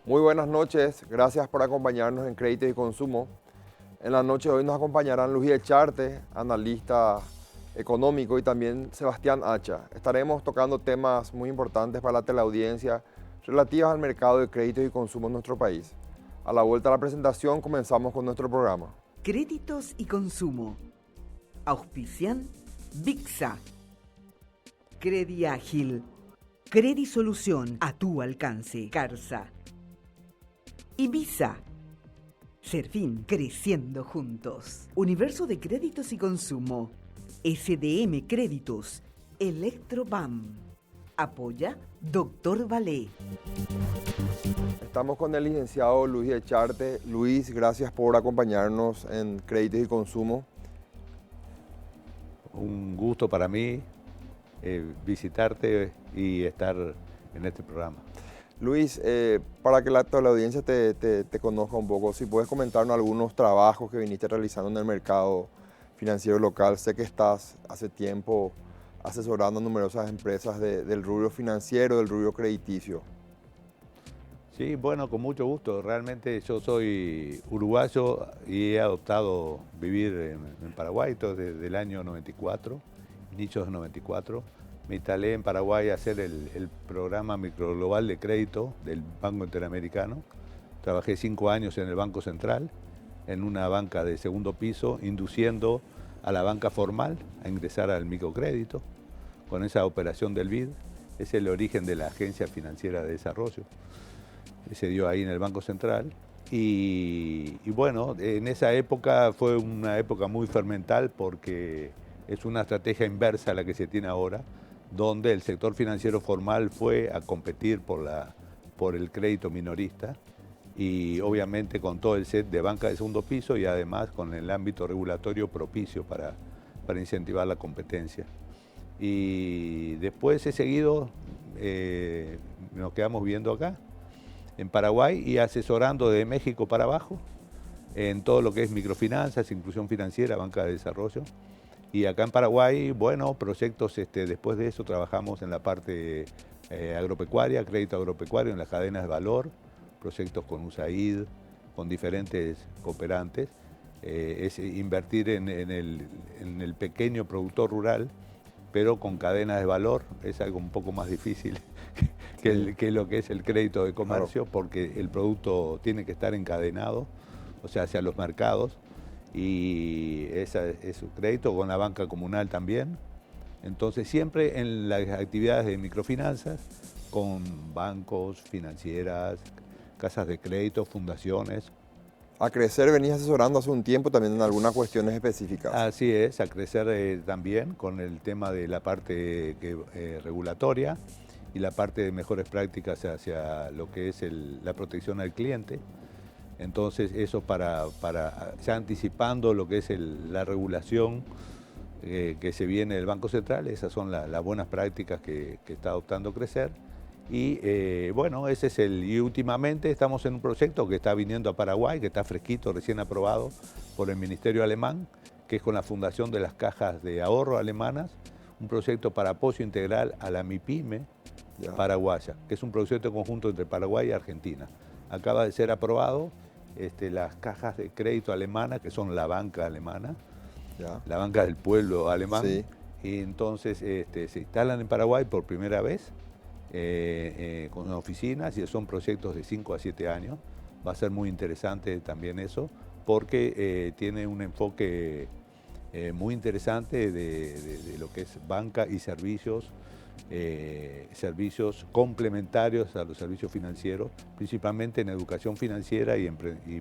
Muy buenas noches, gracias por acompañarnos en Créditos y Consumo. En la noche de hoy nos acompañarán Luis Echarte, analista económico, y también Sebastián Hacha. Estaremos tocando temas muy importantes para la teleaudiencia relativas al mercado de créditos y consumo en nuestro país. A la vuelta a la presentación comenzamos con nuestro programa. Créditos y Consumo. Auspician VIXA. Crediágil. Credisolución a tu alcance. Carsa. Ibiza. Serfín, creciendo juntos. Universo de Créditos y Consumo. SDM Créditos. Electrobam. Apoya Dr. Valé. Estamos con el licenciado Luis Echarte. Luis, gracias por acompañarnos en Créditos y Consumo. Un gusto para mí visitarte y estar en este programa. Luis, para que toda la audiencia te conozca un poco, si puedes comentarnos algunos trabajos que viniste realizando en el mercado financiero local. Sé que estás hace tiempo asesorando a numerosas empresas del rubro financiero, del rubro crediticio. Sí, bueno, con mucho gusto. Realmente yo soy uruguayo y he adoptado vivir en Paraguay desde el año 94, inicios de 94. Me instalé en Paraguay a hacer el programa microglobal de crédito del Banco Interamericano. Trabajé 5 años en el Banco Central, en una banca de segundo piso, induciendo a la banca formal a ingresar al microcrédito con esa operación del BID. Es el origen de la Agencia Financiera de Desarrollo. Se dio ahí en el Banco Central. Y bueno, en esa época fue una época muy fermental porque es una estrategia inversa a la que se tiene ahora, donde el sector financiero formal fue a competir por el crédito minorista y obviamente con todo el set de banca de segundo piso y además con el ámbito regulatorio propicio para incentivar la competencia. Y después he seguido, nos quedamos viviendo acá, en Paraguay, y asesorando de México para abajo en todo lo que es microfinanzas, inclusión financiera, banca de desarrollo. Y acá en Paraguay, bueno, proyectos, después de eso trabajamos en la parte agropecuaria, crédito agropecuario en las cadenas de valor, proyectos con USAID, con diferentes cooperantes. Es invertir en el pequeño productor rural, pero con cadenas de valor. Es algo un poco más difícil que lo que es el crédito de comercio, claro, porque el producto tiene que estar encadenado, o sea, hacia los mercados. Y ese es su crédito con la banca comunal también. Entonces siempre en las actividades de microfinanzas con bancos, financieras, casas de crédito, fundaciones. A Crecer venís asesorando hace un tiempo también en algunas cuestiones específicas. Así es, a Crecer también con el tema de la parte regulatoria y la parte de mejores prácticas hacia lo que es la protección al cliente. Entonces eso para ya anticipando lo que es la regulación que se viene del Banco Central. Esas son las buenas prácticas que está adoptando Crecer. Y bueno, ese es y últimamente estamos en un proyecto que está viniendo a Paraguay, que está fresquito, recién aprobado por el Ministerio Alemán, que es con la fundación de las cajas de ahorro alemanas, un proyecto para apoyo integral a la MIPYME paraguaya, que es un proyecto conjunto entre Paraguay y Argentina. Acaba de ser aprobado. Las cajas de crédito alemanas, que son la banca alemana, la banca del pueblo alemán, sí. Y entonces se instalan en Paraguay por primera vez con oficinas, y son proyectos de 5 a 7 años. Va a ser muy interesante también eso, porque tiene un enfoque muy interesante de lo que es banca y servicios complementarios a los servicios financieros, principalmente en educación financiera y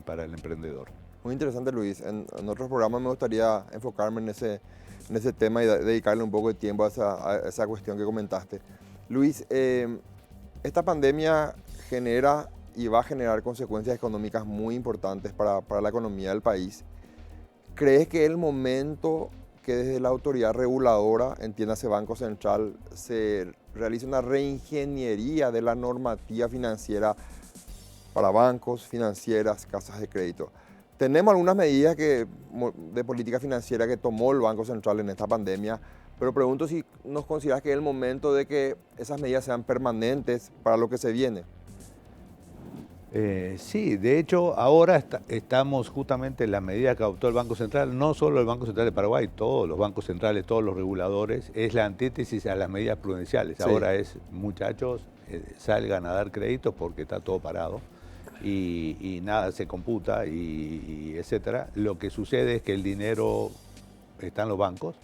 para el emprendedor. Muy interesante, Luis. En otros programas me gustaría enfocarme en ese tema y dedicarle un poco de tiempo a esa cuestión que comentaste. Luis, esta pandemia genera y va a generar consecuencias económicas muy importantes para la economía del país. ¿Crees que es el momento que desde la autoridad reguladora, entiéndase Banco Central, se realice una reingeniería de la normativa financiera para bancos, financieras, casas de crédito, Tenemos algunas medidas de política financiera que tomó el Banco Central en esta pandemia, pero pregunto si nos consideras que es el momento de que esas medidas sean permanentes para lo que se viene. Sí, de hecho ahora estamos justamente en la medida que adoptó el Banco Central, no solo el Banco Central de Paraguay, todos los bancos centrales, todos los reguladores, es la antítesis a las medidas prudenciales. Sí. Ahora es, muchachos, salgan a dar créditos porque está todo parado y nada se computa y etcétera. Lo que sucede es que el dinero está en los bancos,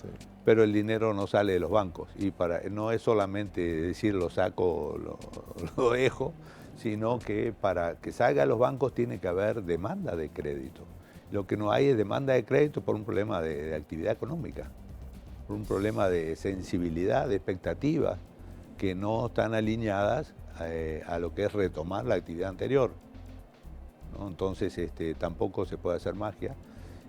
sí, pero el dinero no sale de los bancos y no es solamente decir lo saco, lo dejo, sino que para que salga a los bancos tiene que haber demanda de crédito. Lo que no hay es demanda de crédito por un problema de actividad económica, por un problema de sensibilidad, de expectativas que no están alineadas a lo que es retomar la actividad anterior, ¿no? Entonces tampoco se puede hacer magia.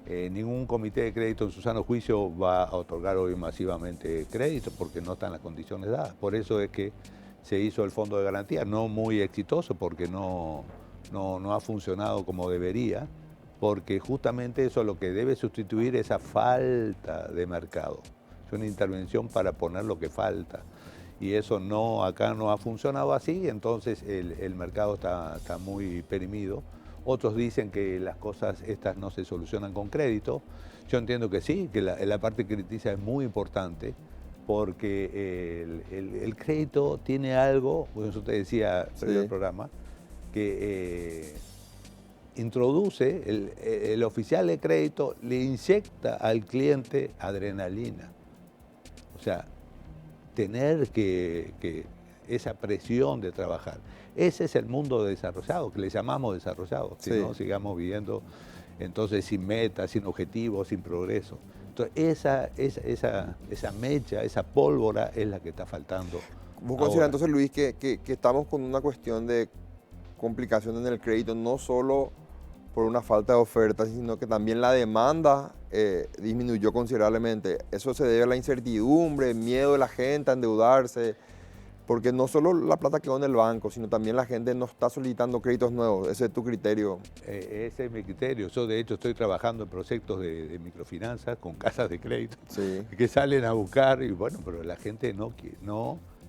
Ningún comité de crédito en su sano juicio va a otorgar hoy masivamente crédito porque no están las condiciones dadas. Por eso es que se hizo el fondo de garantía, no muy exitoso porque no ha funcionado como debería, porque justamente eso es lo que debe sustituir esa falta de mercado. Es una intervención para poner lo que falta. Y eso acá no ha funcionado así, entonces el mercado está muy perimido. Otros dicen que las cosas estas no se solucionan con crédito. Yo entiendo que sí, que la parte crediticia es muy importante, porque el crédito tiene algo, por eso te decía en el programa, que introduce, el oficial de crédito le inyecta al cliente adrenalina. O sea, tener que esa presión de trabajar. Ese es el mundo desarrollado, que le llamamos desarrollado, si no sigamos viviendo entonces sin metas, sin objetivos, sin progreso. Entonces esa mecha, esa pólvora es la que está faltando. ¿Vos consideras entonces, Luis, que estamos con una cuestión de complicación en el crédito, no solo por una falta de oferta, sino que también la demanda disminuyó considerablemente? Eso se debe a la incertidumbre, miedo de la gente a endeudarse, porque no solo la plata quedó en el banco, sino también la gente no está solicitando créditos nuevos. ¿Ese es tu criterio? Ese es mi criterio. Yo, de hecho, estoy trabajando en proyectos de microfinanzas con casas de crédito que salen a buscar, y bueno, pero la gente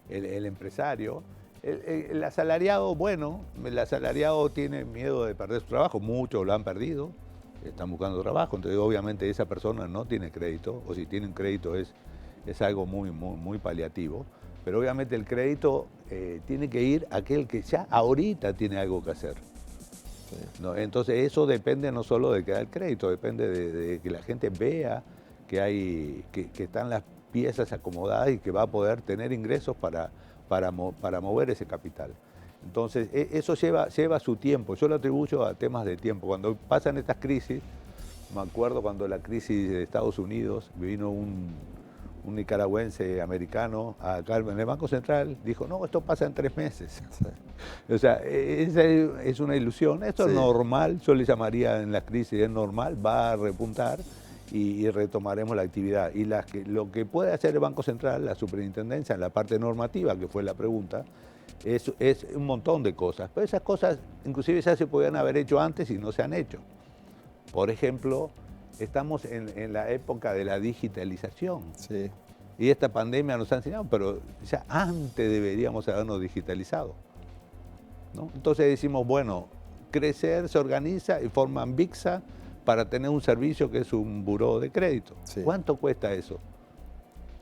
el empresario, el asalariado, bueno, el asalariado tiene miedo de perder su trabajo, muchos lo han perdido, están buscando trabajo, entonces obviamente esa persona no tiene crédito, o si tiene un crédito es algo muy paliativo. Pero obviamente el crédito tiene que ir a aquel que ya ahorita tiene algo que hacer. ¿No? Entonces eso depende no solo de que da el crédito, depende de que la gente vea que están las piezas acomodadas y que va a poder tener ingresos para mover ese capital. Entonces eso lleva su tiempo. Yo lo atribuyo a temas de tiempo. Cuando pasan estas crisis, me acuerdo cuando la crisis de Estados Unidos, vino un nicaragüense americano acá en el Banco Central, dijo, no, esto pasa en 3 meses. O sea, esa es una ilusión, esto es normal, yo le llamaría en la crisis, es normal, va a repuntar y retomaremos la actividad. Y lo que puede hacer el Banco Central, la superintendencia, en la parte normativa, que fue la pregunta, es un montón de cosas. Pero esas cosas inclusive ya se podían haber hecho antes y no se han hecho. Por ejemplo, estamos en la época de la digitalización. Y esta pandemia nos ha enseñado, pero ya antes deberíamos habernos digitalizado, ¿no? Entonces decimos, bueno, crecer se organiza y forman VIXA para tener un servicio que es un buró de crédito. ¿Cuánto cuesta eso?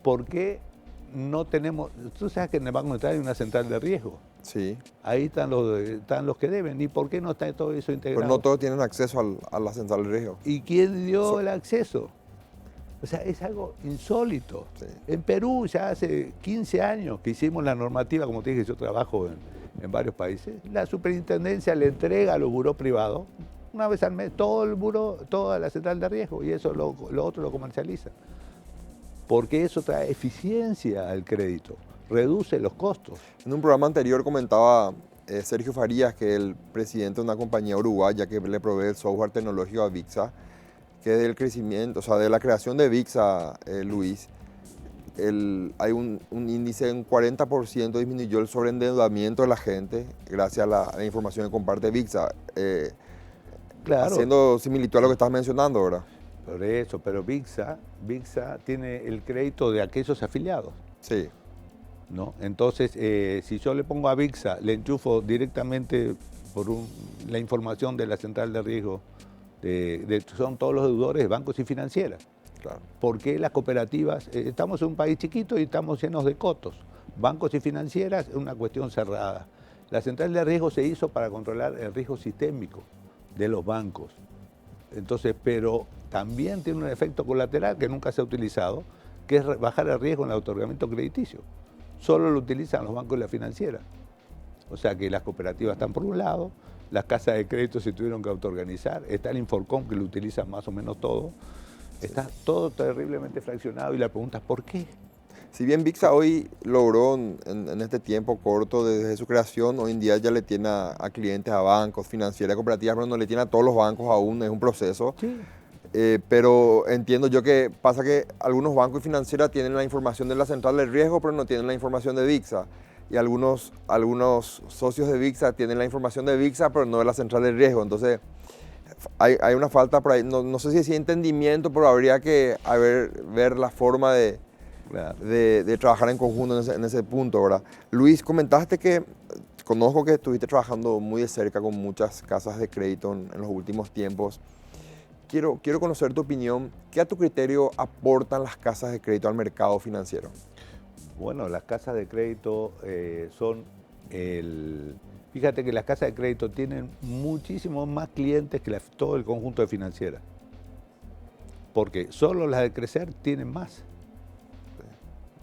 ¿Por qué no tenemos? Tú sabes que en el Banco Central hay una central de riesgo. Ahí están los que deben. ¿Y por qué no está todo eso integrado? Pero no todos tienen acceso a la central de riesgo. ¿Y quién dio el acceso? O sea, es algo insólito. En Perú ya hace 15 años que hicimos la normativa, como te dije, yo trabajo en varios países, la superintendencia le entrega a los burós privados, una vez al mes, todo el buró, toda la central de riesgo, y eso lo otro lo comercializa. Porque eso trae eficiencia al crédito, reduce los costos. En un programa anterior comentaba Sergio Farías, que es el presidente de una compañía uruguaya que le provee el software tecnológico a VIXA, que del crecimiento, o sea, de la creación de VIXA, Luis, hay un índice de un 40% disminuyó el sobreendeudamiento de la gente gracias a la información que comparte VIXA. Claro. Haciendo similitud a lo que estás mencionando ahora. Por eso, pero VIXA tiene el crédito de aquellos afiliados, Sí, ¿no? Entonces, si yo le pongo a VIXA, le enchufo directamente la información de la central de riesgo, son todos los deudores, bancos y financieras. claro. Porque las cooperativas, estamos en un país chiquito y estamos llenos de cotos. Bancos y financieras es una cuestión cerrada. La central de riesgo se hizo para controlar el riesgo sistémico de los bancos. Entonces, pero también tiene un efecto colateral que nunca se ha utilizado, que es bajar el riesgo en el otorgamiento crediticio. Solo lo utilizan los bancos y las financieras. O sea que las cooperativas están por un lado, las casas de crédito se tuvieron que autoorganizar, está el Inforcom que lo utiliza más o menos todo. Está todo terriblemente fraccionado y la pregunta es ¿por qué? Si bien VIXA hoy logró en este tiempo corto desde su creación, hoy en día ya le tiene a clientes, a bancos, financieras, cooperativas, pero no le tiene a todos los bancos aún, es un proceso. Sí. Pero entiendo yo que pasa que algunos bancos y financieras tienen la información de la central de riesgo, pero no tienen la información de VIXA. Y algunos socios de VIXA tienen la información de VIXA, pero no de la central de riesgo. Entonces, hay una falta por ahí. No sé si es entendimiento, pero habría que ver la forma de trabajar en conjunto en ese punto, ¿verdad? Luis, comentaste que conozco que estuviste trabajando muy de cerca con muchas casas de crédito en los últimos tiempos. Quiero conocer tu opinión. ¿Qué a tu criterio aportan las casas de crédito al mercado financiero? Bueno, las casas de crédito son Fíjate que las casas de crédito tienen muchísimos más clientes que todo el conjunto de financieras. Porque solo las de crecer tienen más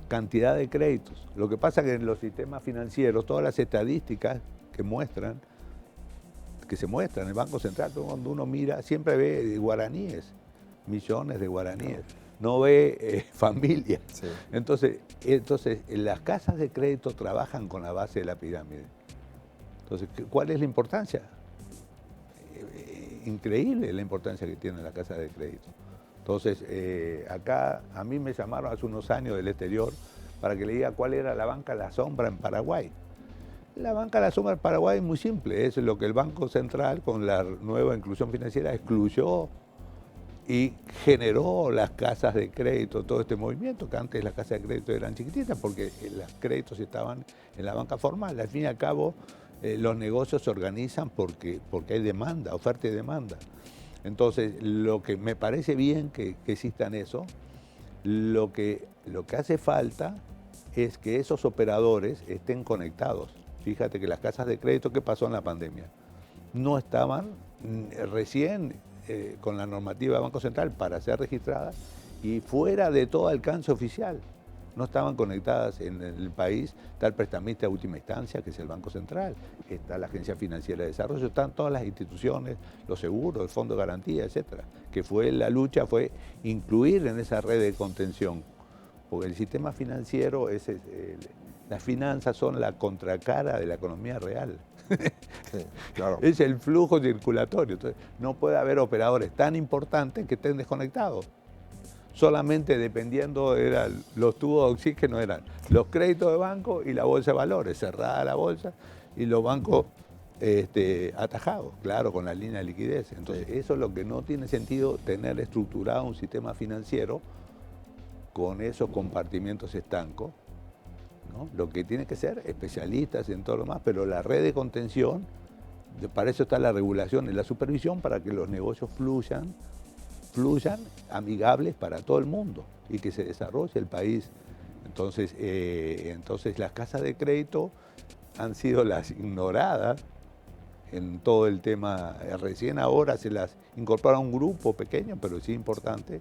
cantidad de créditos. Lo que pasa es que en los sistemas financieros, todas las estadísticas que se muestran en el Banco Central, cuando uno mira, siempre ve guaraníes, millones de guaraníes, no ve familias. Sí. Entonces, las casas de crédito trabajan con la base de la pirámide. Entonces, ¿cuál es la importancia? Increíble la importancia que tiene la casa de crédito. Entonces, acá a mí me llamaron hace unos años del exterior para que le diga cuál era la banca La Sombra en Paraguay. La banca La Sombra en Paraguay es muy simple, es lo que el Banco Central con la nueva inclusión financiera excluyó y generó las casas de crédito, todo este movimiento, que antes las casas de crédito eran chiquititas porque los créditos estaban en la banca formal. Al fin y al cabo, los negocios se organizan porque hay demanda, oferta y demanda. Entonces, lo que me parece bien que existan eso, lo que hace falta es que esos operadores estén conectados. Fíjate que las casas de crédito, ¿qué pasó en la pandemia? No estaban recién con la normativa del Banco Central para ser registradas y fuera de todo alcance oficial. No estaban conectadas en el país. Está el prestamista de última instancia, que es el Banco Central, está la Agencia Financiera de Desarrollo, están todas las instituciones, los seguros, el Fondo de Garantía, etcétera. Que la lucha fue incluir en esa red de contención, porque el sistema financiero, las finanzas son la contracara de la economía real. Sí, claro. Es el flujo circulatorio. Entonces, no puede haber operadores tan importantes que estén desconectados. Solamente dependiendo, los tubos de oxígeno eran los créditos de banco y la bolsa de valores, cerrada la bolsa y los bancos atajados, claro, con la línea de liquidez. Entonces, eso es lo que no tiene sentido, tener estructurado un sistema financiero con esos compartimientos estancos, ¿no? Lo que tiene que ser especialistas en todo lo más, pero la red de contención, para eso está la regulación y la supervisión, para que los negocios fluyan amigables para todo el mundo y que se desarrolle el país. Entonces las casas de crédito han sido las ignoradas en todo el tema. Recién ahora se las incorpora un grupo pequeño, pero sí importante,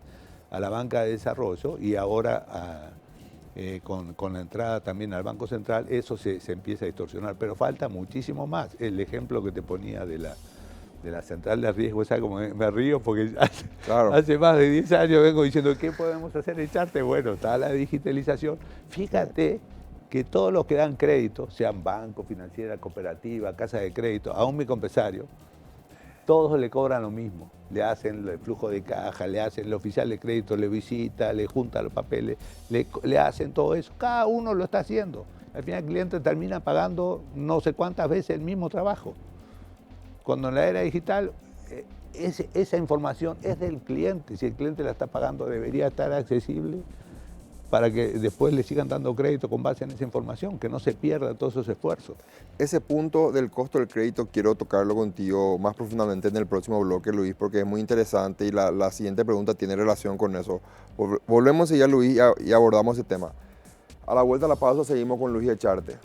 a la banca de desarrollo y ahora con la entrada también al Banco Central, eso se empieza a distorsionar, pero falta muchísimo más. El ejemplo que te ponía de la central de riesgo, ¿sabes? Como me río porque hace más de 10 años vengo diciendo ¿qué podemos hacer? Echarte, bueno, está la digitalización. Fíjate que todos los que dan crédito, sean bancos, financiera, cooperativa, casa de crédito, a un microempresario, todos le cobran lo mismo. Le hacen el flujo de caja, le hacen el oficial de crédito, le visita, le junta los papeles, le hacen todo eso. Cada uno lo está haciendo. Al final el cliente termina pagando no sé cuántas veces el mismo trabajo. Cuando en la era digital esa información es del cliente. Si el cliente la está pagando, debería estar accesible para que después le sigan dando crédito con base en esa información, que no se pierda todos esos esfuerzos. Ese punto del costo del crédito quiero tocarlo contigo más profundamente en el próximo bloque, Luis, porque es muy interesante y la siguiente pregunta tiene relación con eso. Volvemos ya, Luis, y abordamos ese tema. A la vuelta a la pausa seguimos con Luis Echarte.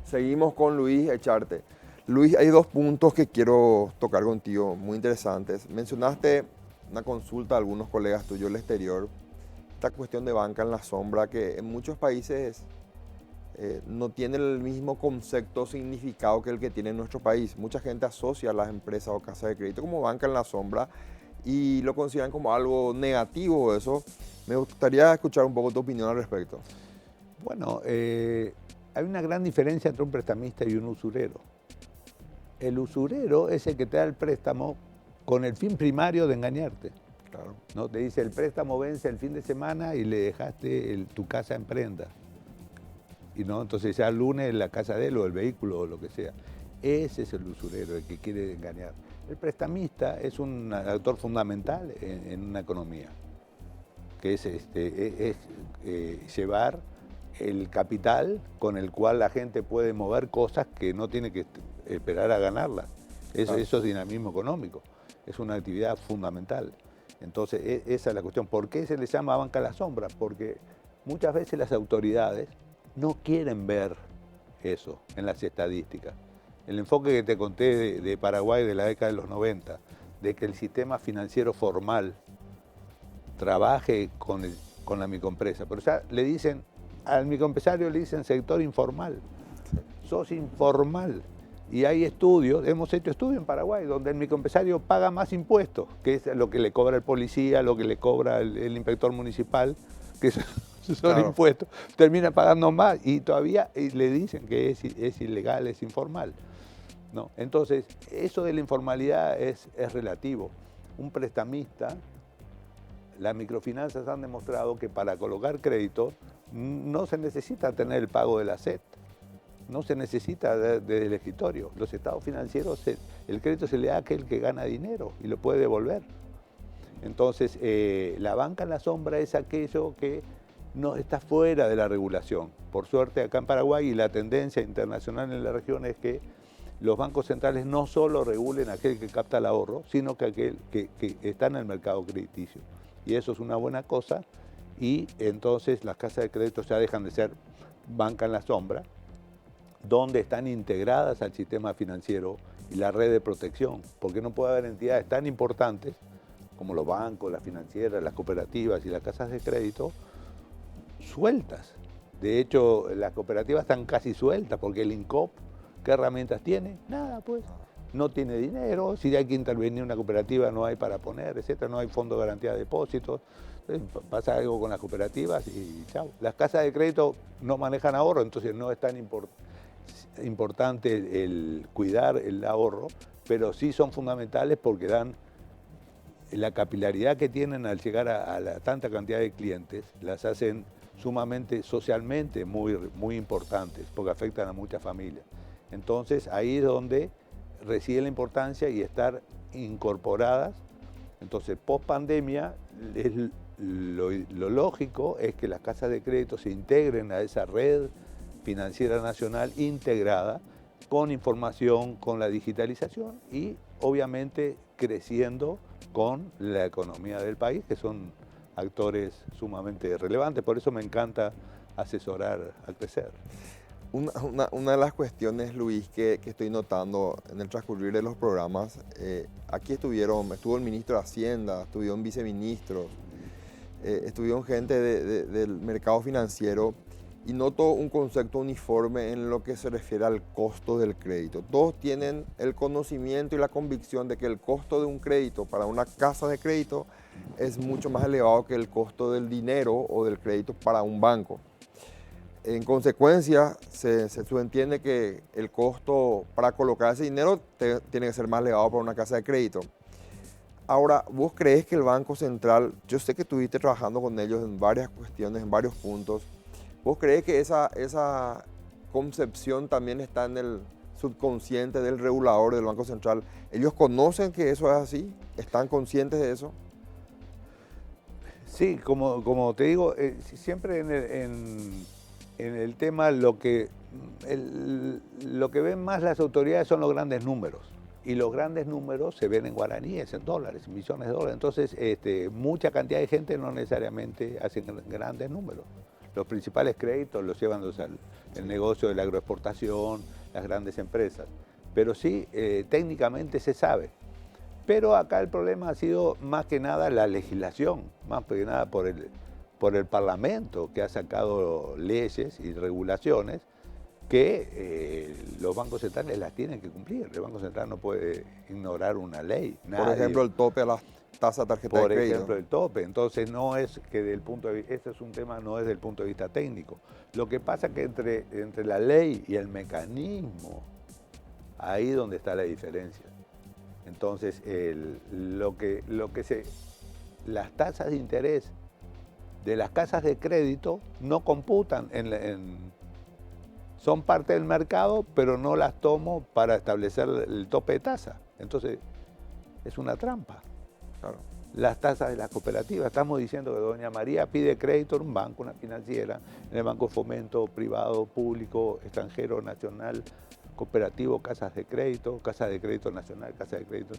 Seguimos con Luis Echarte. Luis, hay dos puntos que quiero tocar contigo, muy interesantes. Mencionaste una consulta a algunos colegas tuyos del exterior, esta cuestión de banca en la sombra, que en muchos países no tiene el mismo concepto o significado que el que tiene en nuestro país. Mucha gente asocia a las empresas o casas de crédito como banca en la sombra y lo consideran como algo negativo eso. Me gustaría escuchar un poco tu opinión al respecto. Bueno, hay una gran diferencia entre un prestamista y un usurero. El usurero es el que te da el préstamo con el fin primario de engañarte. Claro. ¿No? Te dice, el préstamo vence el fin de semana y le dejaste tu casa en prenda. Y no, entonces ya el lunes la casa de él o el vehículo o lo que sea. Ese es el usurero, el que quiere engañar. El prestamista es un actor fundamental en una economía, que es llevar el capital con el cual la gente puede mover cosas que no tiene que esperar a ganarlas. Eso es dinamismo económico, es una actividad fundamental. Entonces, esa es la cuestión. ¿Por qué se le llama banca a la sombra? Porque muchas veces las autoridades no quieren ver eso en las estadísticas. El enfoque que te conté de Paraguay de la década de los 90, de que el sistema financiero formal trabaje con la microempresa, pero ya le dicen, al microempresario le dicen sector informal, sos informal. Y hay estudios, hemos hecho estudios en Paraguay, donde el microempresario paga más impuestos, que es lo que le cobra el policía, lo que le cobra el inspector municipal, que son claro, impuestos, termina pagando más y todavía le dicen que es ilegal, es informal. No, entonces, eso de la informalidad es relativo. Un prestamista, las microfinanzas han demostrado que para colocar crédito no se necesita tener el pago de la SET, no se necesita desde el escritorio. Los estados financieros, el crédito se le da a aquel que gana dinero y lo puede devolver. Entonces, la banca en la sombra es aquello que no está fuera de la regulación. Por suerte, acá en Paraguay, y la tendencia internacional en la región es que los bancos centrales no solo regulen a aquel que capta el ahorro, sino que aquel que está en el mercado crediticio. Y eso es una buena cosa, y entonces las casas de crédito ya dejan de ser banca en la sombra, donde están integradas al sistema financiero y la red de protección, porque no puede haber entidades tan importantes como los bancos, las financieras, las cooperativas y las casas de crédito sueltas. De hecho, las cooperativas están casi sueltas, porque el INCOP, ¿qué herramientas tiene? Nada, pues. No tiene dinero, si hay que intervenir en una cooperativa no hay para poner, etcétera, no hay fondo de garantía de depósitos. Entonces, pasa algo con las cooperativas y chao. Las casas de crédito no manejan ahorro, entonces no es tan importante el cuidar el ahorro, pero sí son fundamentales porque dan la capilaridad que tienen al llegar a la tanta cantidad de clientes, las hacen sumamente socialmente muy importantes, porque afectan a muchas familias. Entonces ahí es donde reside la importancia y estar incorporadas. Entonces, post pandemia, lo lógico es que las casas de crédito se integren a esa red financiera nacional integrada, con información, con la digitalización y obviamente creciendo con la economía del país, que son actores sumamente relevantes. Por eso me encanta asesorar al crecer. Una de las cuestiones, Luis, que estoy notando en el transcurrir de los programas, aquí estuvo el ministro de Hacienda, estuvieron viceministros, estuvieron gente del mercado financiero, y noto un concepto uniforme en lo que se refiere al costo del crédito. Todos tienen el conocimiento y la convicción de que el costo de un crédito para una casa de crédito es mucho más elevado que el costo del dinero o del crédito para un banco. En consecuencia, se subentiende que el costo para colocar ese dinero tiene que ser más elevado para una casa de crédito. Ahora, ¿vos crees que el Banco Central, yo sé que estuviste trabajando con ellos en varias cuestiones, en varios puntos, ¿vos crees que esa concepción también está en el subconsciente del regulador del Banco Central? ¿Ellos conocen que eso es así? ¿Están conscientes de eso? Sí, como te digo, siempre en el tema lo que ven más las autoridades son los grandes números. Y los grandes números se ven en guaraníes, en dólares, en millones de dólares. Entonces, mucha cantidad de gente no necesariamente hacen grandes números. Los principales créditos los llevan el negocio de la agroexportación, las grandes empresas. Pero sí, técnicamente se sabe. Pero acá el problema ha sido más que nada la legislación, más que nada por el Parlamento, que ha sacado leyes y regulaciones que los bancos centrales las tienen que cumplir. El Banco Central no puede ignorar una ley. Por ejemplo, el tope a las tasas de tarjeta de crédito. Por ejemplo, el tope. Entonces, no es que del punto de vista, este es un tema, no es del punto de vista técnico. Lo que pasa es que entre la ley y el mecanismo, ahí donde está la diferencia. Entonces, las tasas de interés de las casas de crédito no computan son parte del mercado, pero no las tomo para establecer el tope de tasa. Entonces, es una trampa. Claro. Las tasas de las cooperativas, estamos diciendo que doña María pide crédito en un banco, una financiera, en el Banco de Fomento, privado, público, extranjero, nacional, cooperativo, casas de crédito nacional, casas de crédito.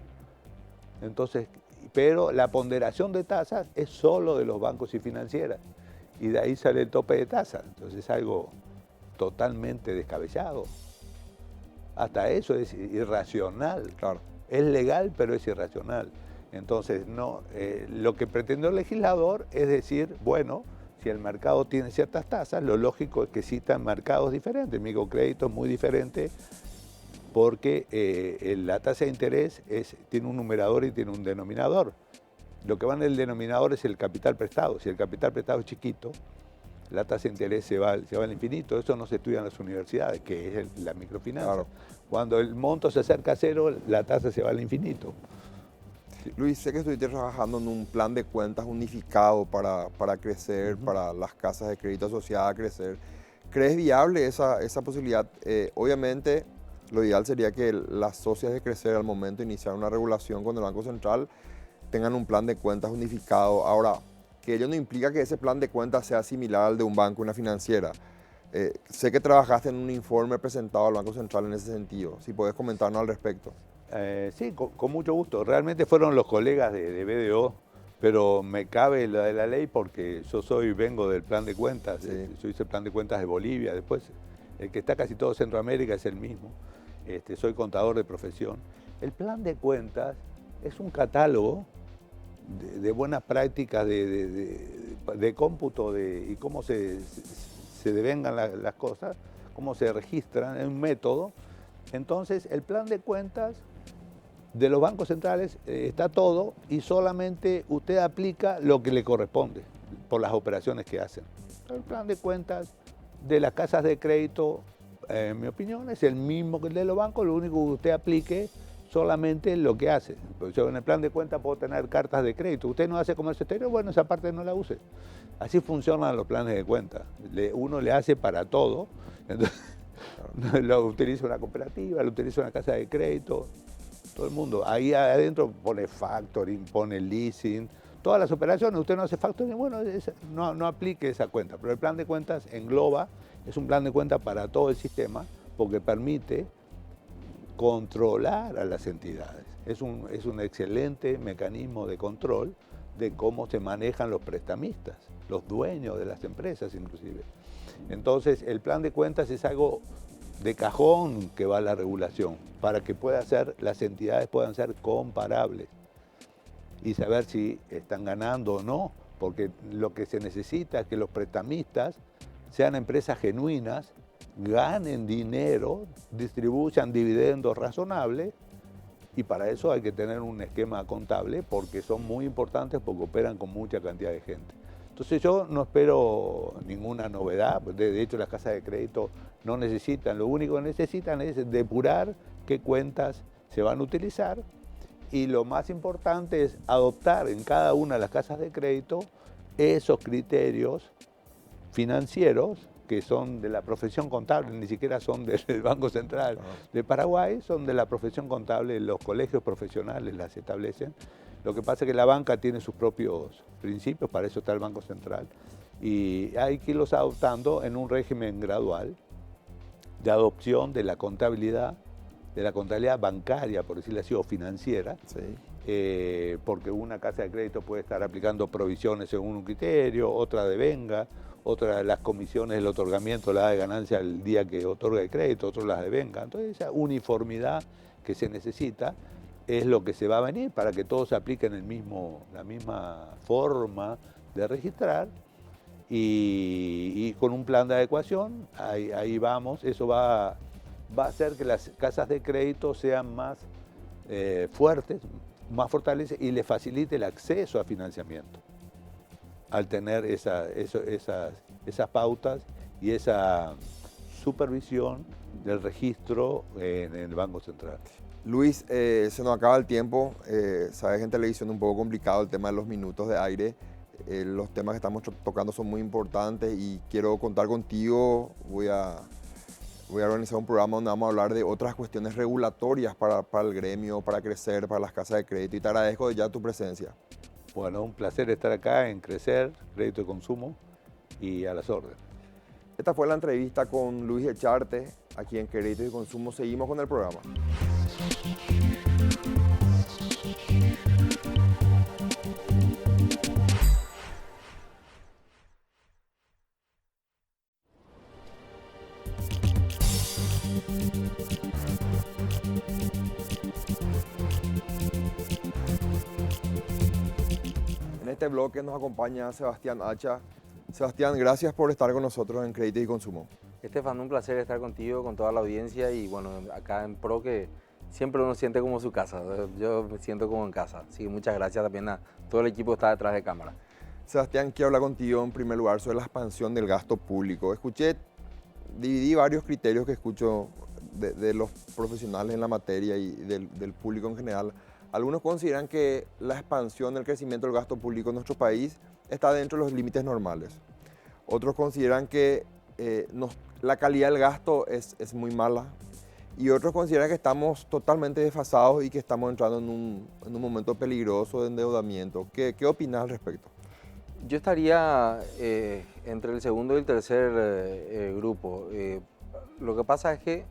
Entonces, pero la ponderación de tasas es solo de los bancos y financieras, y de ahí sale el tope de tasa. Entonces es algo totalmente descabellado. Hasta eso es irracional. Claro. Es legal, pero es irracional. Entonces, lo que pretendió el legislador es decir, bueno, si el mercado tiene ciertas tasas, lo lógico es que existan mercados diferentes. El microcrédito es muy diferente porque la tasa de interés tiene un numerador y tiene un denominador. Lo que va en el denominador es el capital prestado. Si el capital prestado es chiquito, la tasa de interés se va al infinito. Eso no se estudia en las universidades, que es la microfinanza. Claro. Cuando el monto se acerca a cero, la tasa se va al infinito. Luis, sé que estuviste trabajando en un plan de cuentas unificado para crecer, para las casas de crédito asociadas a crecer. ¿Crees viable esa posibilidad? Obviamente, lo ideal sería que las socias de crecer al momento de iniciar una regulación con el Banco Central tengan un plan de cuentas unificado. Ahora, que ello no implica que ese plan de cuentas sea similar al de un banco, una financiera. Sé que trabajaste en un informe presentado al Banco Central en ese sentido. Si podés comentarnos al respecto. Sí, con mucho gusto. Realmente fueron los colegas de BDO, pero me cabe la de la ley porque yo vengo del plan de cuentas. Sí. Yo hice el plan de cuentas de Bolivia. Después, el que está casi todo Centroamérica es el mismo. Soy contador de profesión. El plan de cuentas es un catálogo de buenas prácticas de cómputo y cómo se devengan las cosas, cómo se registran, es un método. Entonces, el plan de cuentas de los bancos centrales está todo y solamente usted aplica lo que le corresponde por las operaciones que hacen. El plan de cuentas de las casas de crédito, en mi opinión, es el mismo que el de los bancos, lo único que usted aplique solamente lo que hace. Pues yo en el plan de cuentas puedo tener cartas de crédito. Usted no hace comercio exterior, bueno, esa parte no la use. Así funcionan los planes de cuenta. Uno le hace para todo. Entonces, lo utiliza una cooperativa, lo utiliza una casa de crédito, todo el mundo. Ahí adentro pone factoring, pone leasing, todas las operaciones. Usted no hace factoring, bueno, no aplique esa cuenta. Pero el plan de cuentas engloba, es un plan de cuentas para todo el sistema porque permite controlar a las entidades. Es un excelente mecanismo de control de cómo se manejan los prestamistas, los dueños de las empresas inclusive. Entonces, el plan de cuentas es algo de cajón que va a la regulación para que las entidades puedan ser comparables y saber si están ganando o no, porque lo que se necesita es que los prestamistas sean empresas genuinas, ganen dinero, distribuyan dividendos razonables, y para eso hay que tener un esquema contable porque son muy importantes porque operan con mucha cantidad de gente. Entonces yo no espero ninguna novedad, de hecho las casas de crédito no necesitan, lo único que necesitan es depurar qué cuentas se van a utilizar y lo más importante es adoptar en cada una de las casas de crédito esos criterios financieros que son de la profesión contable, ni siquiera son del Banco Central de Paraguay, son de la profesión contable, los colegios profesionales las establecen. Lo que pasa es que la banca tiene sus propios principios, para eso está el Banco Central, y hay que irlos adoptando en un régimen gradual de adopción de la contabilidad bancaria, por decirlo así, o financiera, sí. Porque una casa de crédito puede estar aplicando provisiones según un criterio, otra devenga, otra de las comisiones del otorgamiento la da de ganancia el día que otorga el crédito, otro las devenga. Entonces esa uniformidad que se necesita es lo que se va a venir para que todos apliquen la misma forma de registrar y con un plan de adecuación, ahí vamos, eso va a hacer que las casas de crédito sean más fuertes, más fortalecidas y les facilite el acceso a financiamiento al tener esas pautas y esa supervisión del registro en el Banco Central. Luis, se nos acaba el tiempo. Sabes que en televisión es un poco complicado el tema de los minutos de aire. Los temas que estamos tocando son muy importantes y quiero contar contigo. Voy a organizar un programa donde vamos a hablar de otras cuestiones regulatorias para el gremio, para crecer, para las casas de crédito. Y te agradezco de ya tu presencia. Bueno, un placer estar acá en Crecer, Crédito de Consumo y a las órdenes. Esta fue la entrevista con Luis Echarte, aquí en Crédito y Consumo. Seguimos con el programa. En este bloque nos acompaña Sebastián Hacha. Sebastián, gracias por estar con nosotros en Crédito y Consumo. Estefan, un placer estar contigo, con toda la audiencia y bueno, acá en Pro que siempre uno siente como su casa, yo me siento como en casa, así que muchas gracias también a todo el equipo que está detrás de cámara. Sebastián, quiero hablar contigo en primer lugar sobre la expansión del gasto público. Dividí varios criterios que escucho de los profesionales en la materia y del público en general. Algunos consideran que la expansión, el crecimiento del gasto público en nuestro país está dentro de los límites normales. Otros consideran que la calidad del gasto es muy mala. Y otros consideran que estamos totalmente desfasados y que estamos entrando en un momento peligroso de endeudamiento. ¿Qué opinas al respecto? Yo estaría entre el segundo y el tercer grupo. Lo que pasa es que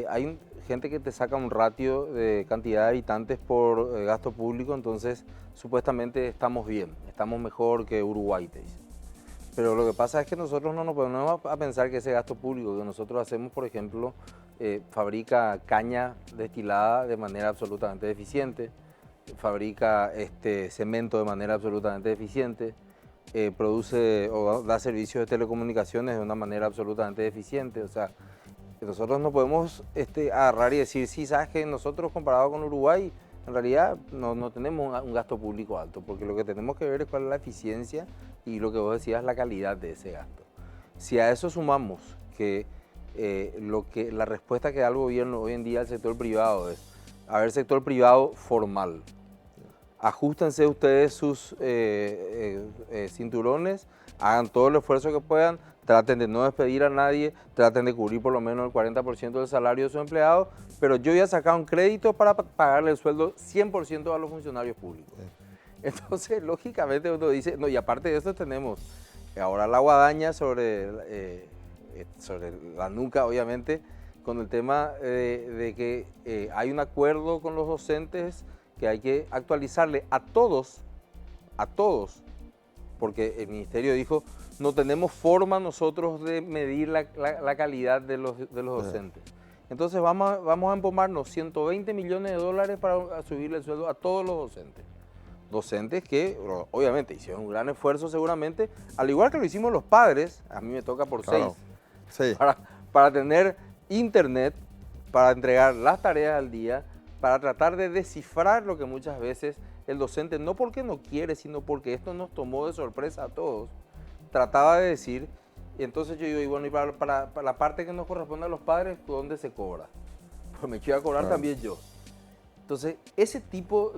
hay gente que te saca un ratio de cantidad de habitantes por gasto público, entonces supuestamente estamos bien, estamos mejor que Uruguay, te dice. Pero lo que pasa es que nosotros no nos ponemos a pensar que ese gasto público que nosotros hacemos, por ejemplo, fabrica caña destilada de manera absolutamente eficiente, fabrica cemento de manera absolutamente eficiente, produce o da servicios de telecomunicaciones de una manera absolutamente eficiente. O sea, nosotros no podemos agarrar y decir, sí, sabes que nosotros comparado con Uruguay, en realidad no tenemos un gasto público alto, porque lo que tenemos que ver es cuál es la eficiencia y lo que vos decías, la calidad de ese gasto. Si a eso sumamos que la respuesta que da el gobierno hoy en día al sector privado es, a ver, sector privado formal, ajustense ustedes sus cinturones, hagan todo el esfuerzo que puedan, traten de no despedir a nadie, traten de cubrir por lo menos el 40% del salario de sus empleados, pero yo voy a sacar un crédito para pagarle el sueldo 100% a los funcionarios públicos. Entonces, lógicamente uno dice, no, y aparte de eso tenemos ahora la guadaña sobre la nuca, obviamente, con el tema de que hay un acuerdo con los docentes que hay que actualizarle a todos, porque el ministerio dijo, no tenemos forma nosotros de medir la calidad de los docentes. Entonces vamos a empomarnos 120 millones de dólares para subirle el sueldo a todos los docentes. Docentes que obviamente hicieron un gran esfuerzo seguramente, al igual que lo hicimos los padres, a mí me toca por Claro. 6, Sí. para tener internet, para entregar las tareas al día, para tratar de descifrar lo que muchas veces el docente, no porque no quiere, sino porque esto nos tomó de sorpresa a todos, trataba de decir. Y entonces yo digo, y bueno, y para la parte que nos corresponde a los padres, ¿dónde se cobra? Pues me quiero cobrar también yo. Entonces, ese tipo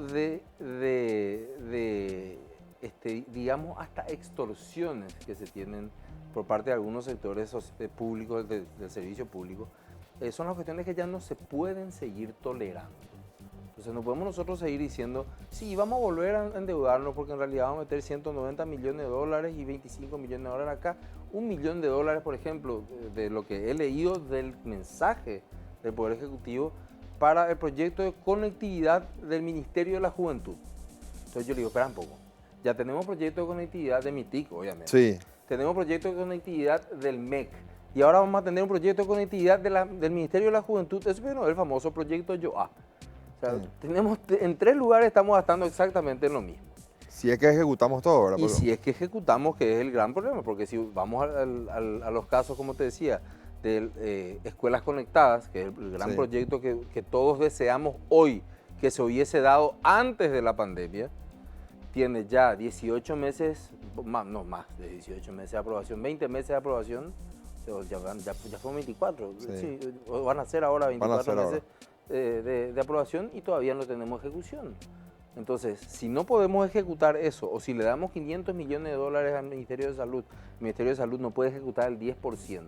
digamos, hasta extorsiones que se tienen por parte de algunos sectores públicos del servicio público, son las cuestiones que ya no se pueden seguir tolerando. Entonces no podemos nosotros seguir diciendo, sí, vamos a volver a endeudarnos porque en realidad vamos a meter 190 millones de dólares y 25 millones de dólares acá. $1 millón, por ejemplo, de lo que he leído del mensaje del Poder Ejecutivo para el proyecto de conectividad del Ministerio de la Juventud. Entonces yo le digo, espera un poco, ya tenemos proyecto de conectividad de MITIC, obviamente. Sí. Tenemos proyecto de conectividad del MEC. Y ahora vamos a tener un proyecto de conectividad del Ministerio de la Juventud. Eso es el famoso proyecto YOA. O sea, en 3 lugares estamos gastando exactamente lo mismo. Si es que ejecutamos todo, ¿verdad? Y si es que ejecutamos, que es el gran problema, porque si vamos a los casos, como te decía, de escuelas conectadas, que es el gran proyecto que todos deseamos hoy, que se hubiese dado antes de la pandemia, tiene ya 18 meses, no más de 18 meses de aprobación, 20 meses de aprobación, ya fue 24, sí, van a ser ahora 24 meses de aprobación y todavía no tenemos ejecución. Entonces, si no podemos ejecutar eso, o si le damos 500 millones de dólares al Ministerio de Salud, el Ministerio de Salud no puede ejecutar el 10%.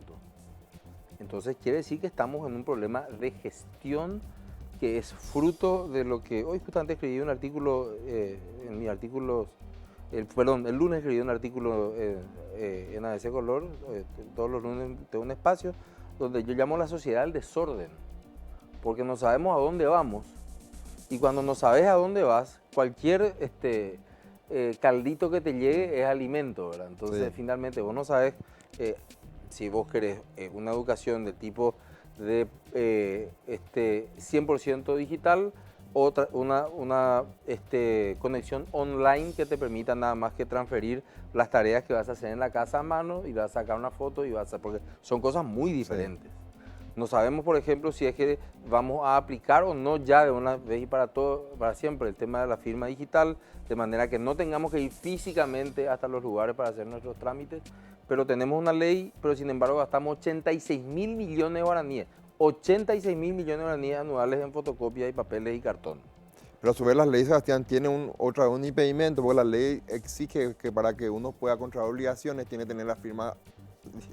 Entonces, quiere decir que estamos en un problema de gestión que es fruto de lo que hoy justamente escribí un artículo, en mi artículo, el lunes escribí un artículo en ABC Color, todos los lunes tengo un espacio donde yo llamo la sociedad al desorden, porque no sabemos a dónde vamos. Y cuando no sabes a dónde vas, cualquier caldito que te llegue es alimento, ¿verdad? Entonces, finalmente, vos no sabes si vos querés una educación de tipo de 100% digital o una conexión online que te permita nada más que transferir las tareas que vas a hacer en la casa a mano y vas a sacar una foto y porque son cosas muy diferentes. No sabemos, por ejemplo, si es que vamos a aplicar o no ya de una vez y para siempre el tema de la firma digital, de manera que no tengamos que ir físicamente hasta los lugares para hacer nuestros trámites, pero tenemos una ley, pero sin embargo gastamos 86 mil millones de guaraníes, 86 mil millones de guaraníes anuales en fotocopias y papeles y cartón. Pero a su vez la ley, Sebastián, tiene un impedimento, porque la ley exige que para que uno pueda contraer obligaciones tiene que tener la firma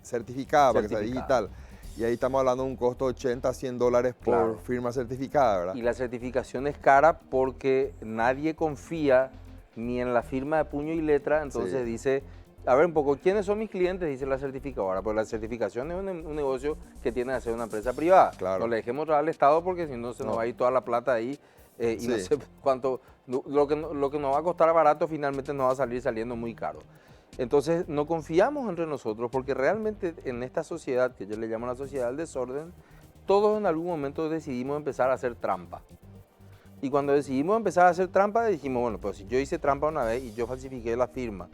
certificada, para que sea digital. Y ahí estamos hablando de un costo de 80 a 100 dólares por firma certificada, ¿verdad? Y la certificación es cara porque nadie confía ni en la firma de puño y letra, entonces dice, a ver un poco, ¿quiénes son mis clientes? Dice la certificadora, pues la certificación es un negocio que tiene que hacer una empresa privada. Claro. No le dejemos al Estado porque si no se nos va a ir toda la plata ahí y no sé cuánto, lo que nos va a costar barato finalmente nos va a saliendo muy caro. Entonces no confiamos entre nosotros porque realmente en esta sociedad, que yo le llamo la sociedad del desorden, todos en algún momento decidimos empezar a hacer trampa. Y cuando decidimos empezar a hacer trampa dijimos, bueno, pues si yo hice trampa una vez y yo falsifiqué la firma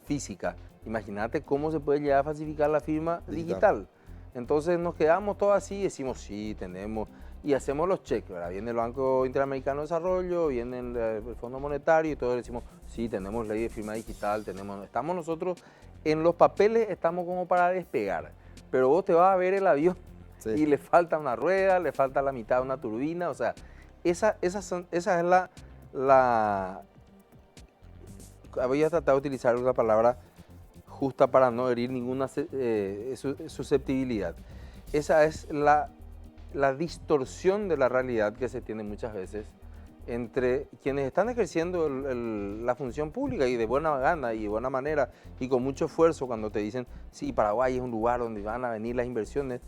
física, imagínate cómo se puede llegar a falsificar la firma digital. Entonces nos quedamos todos así y decimos, sí, tenemos, y hacemos los cheques, ¿verdad? Viene el Banco Interamericano de Desarrollo, viene el Fondo Monetario y todos decimos, sí, tenemos ley de firma digital, estamos nosotros, en los papeles estamos como para despegar, pero vos te vas a ver el avión y le falta una rueda, le falta la mitad de una turbina, o sea, esa es voy a tratar de utilizar una palabra justa para no herir ninguna susceptibilidad. Esa es la distorsión de la realidad que se tiene muchas veces entre quienes están ejerciendo la función pública y de buena gana y de buena manera y con mucho esfuerzo cuando te dicen, sí, Paraguay es un lugar donde van a venir las inversiones,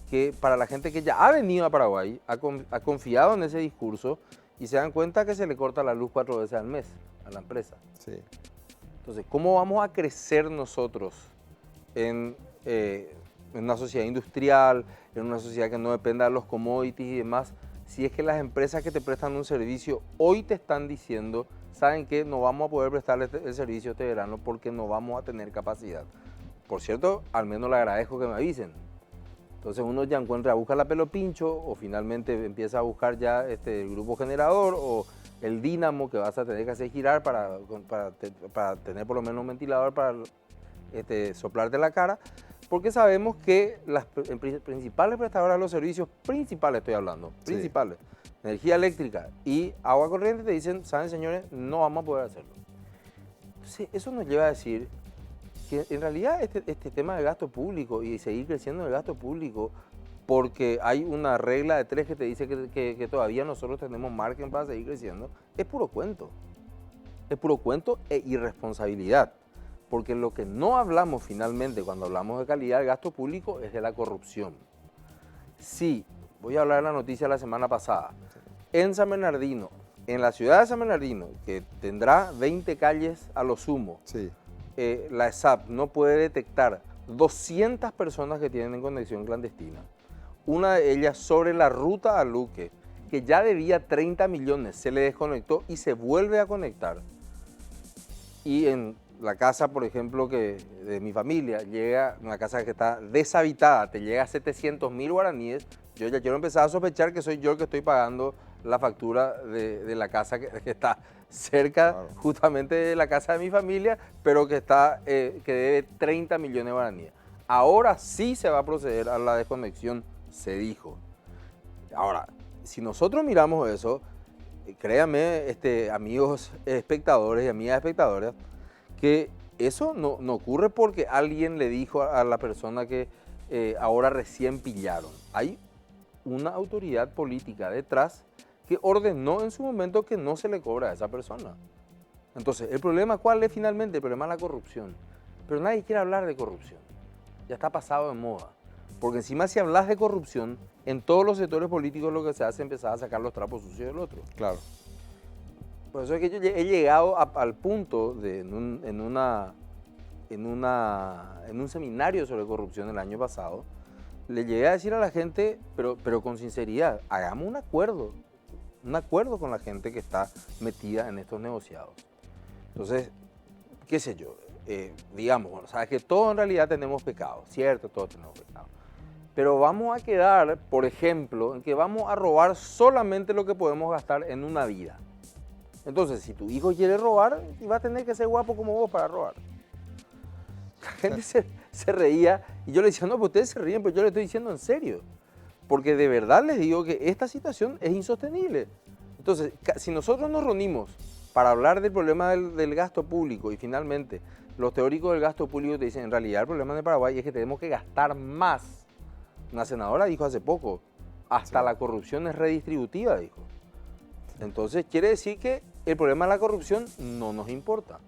que para la gente que ya ha venido a Paraguay, ha confiado en ese discurso y se dan cuenta que se le corta la luz 4 veces al mes a la empresa. Sí. Entonces, ¿cómo vamos a crecer nosotros en una sociedad industrial, en una sociedad que no dependa de los commodities y demás, si es que las empresas que te prestan un servicio hoy te están diciendo, saben que no vamos a poder prestarle el servicio este verano porque no vamos a tener capacidad? Por cierto, al menos le agradezco que me avisen, Entonces uno ya busca la pelo pincho o finalmente empieza a buscar ya el grupo generador o el dínamo que vas a tener que hacer girar para tener por lo menos un ventilador para soplarte la cara, porque sabemos que las principales prestadoras de los servicios principales, estoy hablando, principales, energía eléctrica y agua corriente, te dicen, saben señores, no vamos a poder hacerlo. Entonces eso nos lleva a decir que en realidad este tema del gasto público y seguir creciendo en el gasto público porque hay una regla de 3 que te dice que todavía nosotros tenemos margen para seguir creciendo, es puro cuento. Es puro cuento e irresponsabilidad. Porque lo que no hablamos finalmente cuando hablamos de calidad del gasto público es de la corrupción. Sí, voy a hablar de la noticia de la semana pasada. En San Bernardino, en la ciudad de San Bernardino, que tendrá 20 calles a lo sumo, la ESAP no puede detectar 200 personas que tienen conexión clandestina. Una de ellas sobre la ruta a Luque, que ya debía 30 millones, se le desconectó y se vuelve a conectar. Y en la casa, por ejemplo, de mi familia, llega una casa que está deshabitada, te llega a 700.000 guaraníes, yo ya quiero empezar a sospechar que soy yo el que estoy pagando la factura de la casa que está cerca justamente de la casa de mi familia, pero que debe 30 millones de guaraníes. Ahora sí se va a proceder a la desconexión, se dijo. Ahora, si nosotros miramos eso, créanme, amigos espectadores y amigas espectadoras, que eso no ocurre porque alguien le dijo a la persona que ahora recién pillaron. Hay una autoridad política detrás que ordenó en su momento que no se le cobra a esa persona. Entonces, ¿el problema cuál es finalmente? El problema es la corrupción. Pero nadie quiere hablar de corrupción. Ya está pasado de moda. Porque encima si hablas de corrupción, en todos los sectores políticos lo que se hace es empezar a sacar los trapos sucios del otro. Claro. Por eso es que yo he llegado al punto de, en un seminario sobre corrupción el año pasado, le llegué a decir a la gente, pero con sinceridad, hagamos un acuerdo con la gente que está metida en estos negociados. Entonces, qué sé yo, digamos, bueno, sabes que todos en realidad tenemos pecado, cierto, todos tenemos pecado. Pero vamos a quedar, por ejemplo, en que vamos a robar solamente lo que podemos gastar en una vida. Entonces, si tu hijo quiere robar, va a tener que ser guapo como vos para robar. La gente se reía y yo le decía, no, pues ustedes se ríen, pero yo le estoy diciendo en serio. Porque de verdad les digo que esta situación es insostenible. Entonces, si nosotros nos reunimos para hablar del problema del gasto público y finalmente los teóricos del gasto público te dicen, en realidad el problema de Paraguay es que tenemos que gastar más. Una senadora dijo hace poco, hasta la corrupción es redistributiva, dijo. Entonces quiere decir que el problema de la corrupción no nos importa.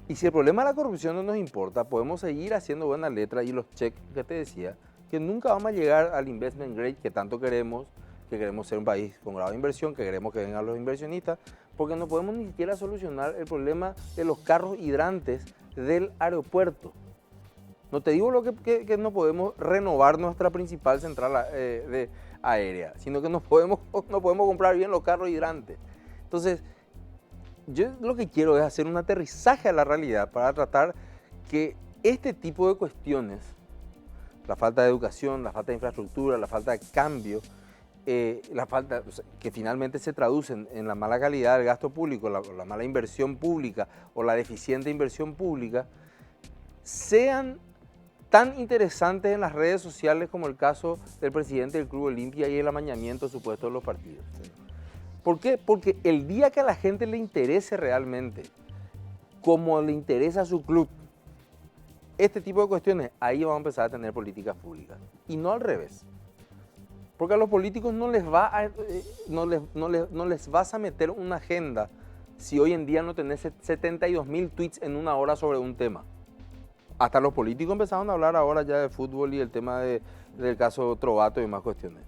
Y si el problema de la corrupción no nos importa, podemos seguir haciendo buena letra y los cheques que te decía, que nunca vamos a llegar al investment grade que tanto queremos, que queremos ser un país con grado de inversión, que queremos que vengan los inversionistas, porque no podemos ni siquiera solucionar el problema de los carros hidrantes del aeropuerto. No te digo que no podemos renovar nuestra principal central aérea, sino que no podemos comprar bien los carros hidrantes. Entonces, yo lo que quiero es hacer un aterrizaje a la realidad para tratar que este tipo de cuestiones, la falta de educación, la falta de infraestructura, la falta de cambio, que finalmente se traducen en la mala calidad del gasto público, la mala inversión pública o la deficiente inversión pública, sean tan interesantes en las redes sociales como el caso del presidente del Club Olimpia y el amañamiento supuesto de los partidos. Sí. ¿Por qué? Porque el día que a la gente le interese realmente, como le interesa a su club, este tipo de cuestiones, ahí vamos a empezar a tener políticas públicas. Y no al revés. Porque a los políticos no les vas a meter una agenda si hoy en día no tenés 72.000 tweets en una hora sobre un tema. Hasta los políticos empezaron a hablar ahora ya de fútbol y el tema del caso Trovato y demás cuestiones.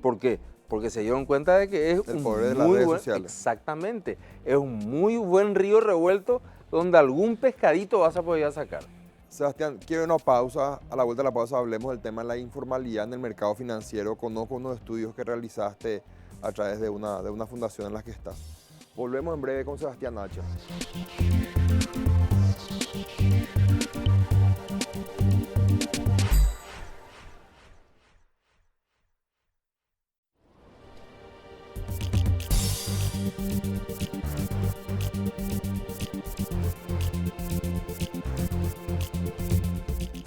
¿Por qué? Porque se dieron cuenta de que es el poder de las redes sociales. Exactamente. Es un muy buen río revuelto donde algún pescadito vas a poder sacar. Sebastián, quiero una pausa. A la vuelta de la pausa hablemos del tema de la informalidad en el mercado financiero. Conozco unos estudios que realizaste a través de una fundación en la que estás. Volvemos en breve con Sebastián Hacha.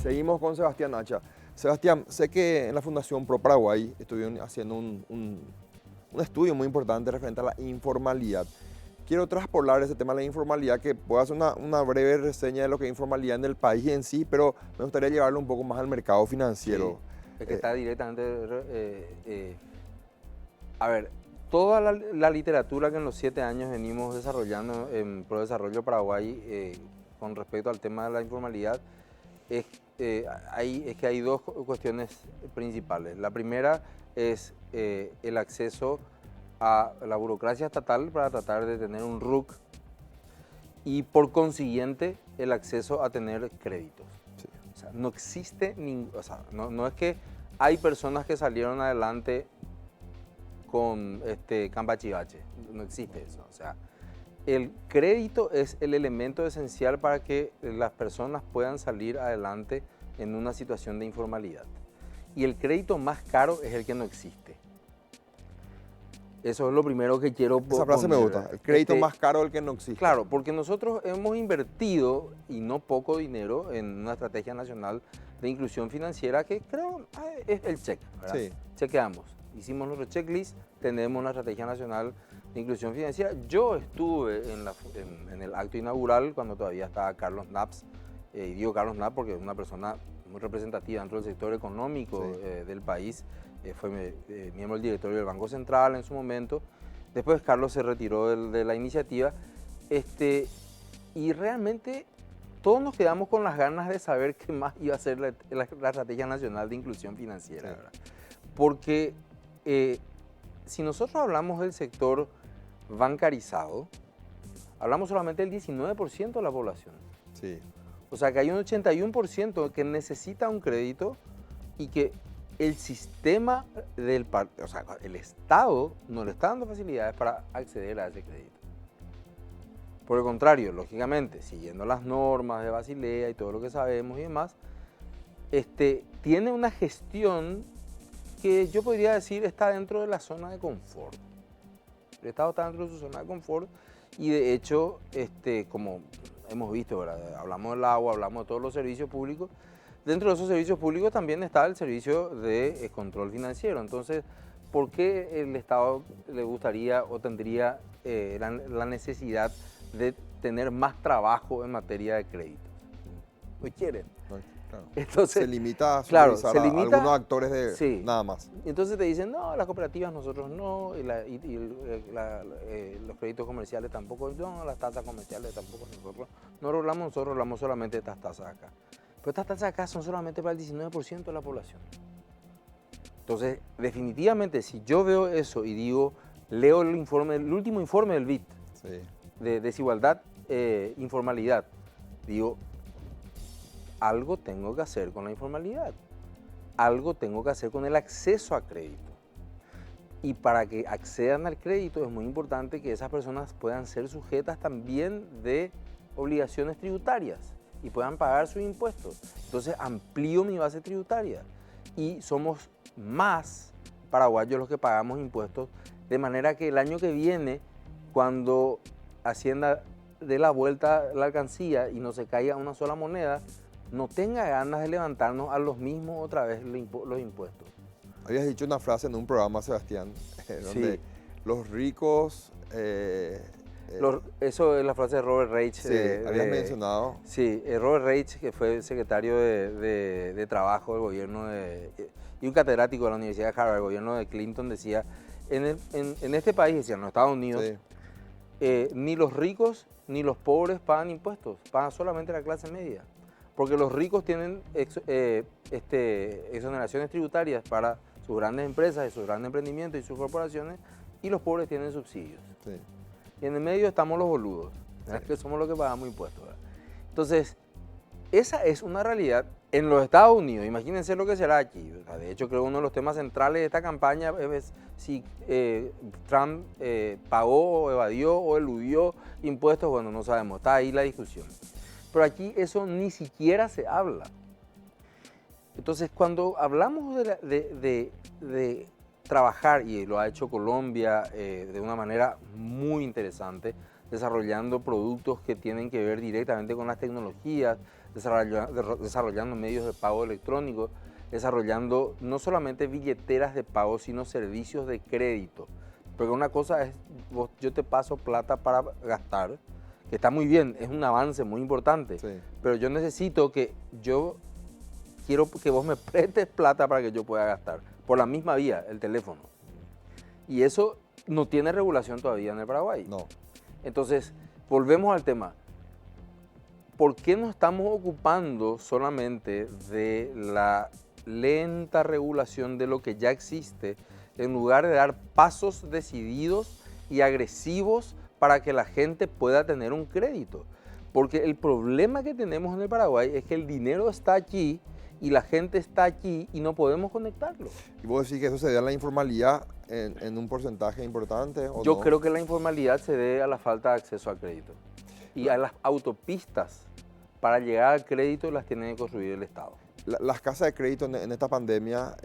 Seguimos con Sebastián Hacha. Sebastián, sé que en la Fundación Pro Paraguay estuvieron haciendo un estudio muy importante referente a la informalidad. Quiero traspolar ese tema de la informalidad, que puedo hacer una breve reseña de lo que es informalidad en el país en sí, pero me gustaría llevarlo un poco más al mercado financiero. Sí, es que está directamente... a ver, toda la literatura que en los 7 años venimos desarrollando en Pro Desarrollo Paraguay con respecto al tema de la informalidad, es que hay dos cuestiones principales. La primera es el acceso a la burocracia estatal para tratar de tener un RUC y por consiguiente el acceso a tener créditos. Sí. O sea, no existe no es que hay personas que salieron adelante con Cambachivache, no existe eso. O sea, el crédito es el elemento esencial para que las personas puedan salir adelante en una situación de informalidad. Y el crédito más caro es el que no existe. Eso es lo primero que quiero poner. Esa frase me gusta, el crédito más caro el que no existe. Claro, porque nosotros hemos invertido, y no poco dinero, en una estrategia nacional de inclusión financiera que creo es el check, ¿verdad? Sí. Chequeamos, hicimos nuestro checklist, tenemos una estrategia nacional de inclusión financiera. Yo estuve en el acto inaugural cuando todavía estaba Carlos Naps, y digo Carlos Naps porque es una persona muy representativa dentro del sector económico del país. Fue miembro del directorio del Banco Central en su momento. Después Carlos se retiró de la iniciativa. Y realmente todos nos quedamos con las ganas de saber qué más iba a ser la Estrategia Nacional de Inclusión Financiera. Sí. ¿Verdad? Porque si nosotros hablamos del sector bancarizado, hablamos solamente del 19% de la población. Sí. O sea que hay un 81% que necesita un crédito y que el sistema o sea, el Estado no le está dando facilidades para acceder a ese crédito. Por el contrario, lógicamente, siguiendo las normas de Basilea y todo lo que sabemos y demás, tiene una gestión que yo podría decir está dentro de la zona de confort. El Estado está dentro de su zona de confort y de hecho, como hemos visto, ¿verdad? Hablamos del agua, hablamos de todos los servicios públicos. Dentro de esos servicios públicos también está el servicio de control financiero. Entonces, ¿por qué el Estado le gustaría o tendría la necesidad de tener más trabajo en materia de créditos? ¿No quieren? Claro. Entonces, se limita a supervisar a algunos actores nada más. Entonces te dicen, no, las cooperativas nosotros no, los créditos comerciales tampoco, no, las tasas comerciales tampoco nosotros. Nosotros hablamos solamente de estas tasas acá. Pero estas tasas acá son solamente para el 19% de la población. Entonces, definitivamente, si yo veo eso y digo, leo el último informe del BID, de desigualdad, informalidad, digo, algo tengo que hacer con la informalidad, algo tengo que hacer con el acceso a crédito. Y para que accedan al crédito es muy importante que esas personas puedan ser sujetas también de obligaciones tributarias y puedan pagar sus impuestos. Entonces amplío mi base tributaria y somos más paraguayos los que pagamos impuestos, de manera que el año que viene, cuando Hacienda dé la vuelta a la alcancía y no se caiga una sola moneda, no tenga ganas de levantarnos a los mismos otra vez los impuestos. Habías dicho una frase en un programa, Sebastián, donde los ricos... eso es la frase de Robert Reich. Sí, habías mencionado. Sí, Robert Reich, que fue secretario de Trabajo del gobierno y un catedrático de la Universidad de Harvard, el gobierno de Clinton, decía, en este país, decía, en los Estados Unidos, ni los ricos ni los pobres pagan impuestos, pagan solamente la clase media. Porque los ricos tienen exoneraciones tributarias para sus grandes empresas y sus grandes emprendimientos y sus corporaciones, y los pobres tienen subsidios. Sí. Y en el medio estamos los boludos, que somos los que pagamos impuestos, ¿verdad? Entonces, esa es una realidad en los Estados Unidos. Imagínense lo que será aquí. O sea, de hecho, creo que uno de los temas centrales de esta campaña es si Trump pagó o evadió o eludió impuestos. Bueno, no sabemos, está ahí la discusión. Pero aquí eso ni siquiera se habla. Entonces, cuando hablamos de trabajar, y lo ha hecho Colombia de una manera muy interesante, desarrollando productos que tienen que ver directamente con las tecnologías, desarrollando medios de pago electrónicos, desarrollando no solamente billeteras de pago, sino servicios de crédito. Porque una cosa es, yo te paso plata para gastar, que está muy bien, es un avance muy importante, Sí. pero yo necesito quiero que vos me prestes plata para que yo pueda gastar, por la misma vía, el teléfono. Y eso no tiene regulación todavía en el Paraguay. No. Entonces, volvemos al tema. ¿Por qué nos estamos ocupando solamente de la lenta regulación de lo que ya existe, en lugar de dar pasos decididos y agresivos para que la gente pueda tener un crédito? Porque el problema que tenemos en el Paraguay es que el dinero está aquí y la gente está aquí y no podemos conectarlo. ¿Y vos decís que eso se debe a la informalidad en un porcentaje importante o Yo no? creo que la informalidad se debe a la falta de acceso al crédito. Y a las autopistas para llegar al crédito las tiene que construir el Estado. Las casas de crédito en esta pandemia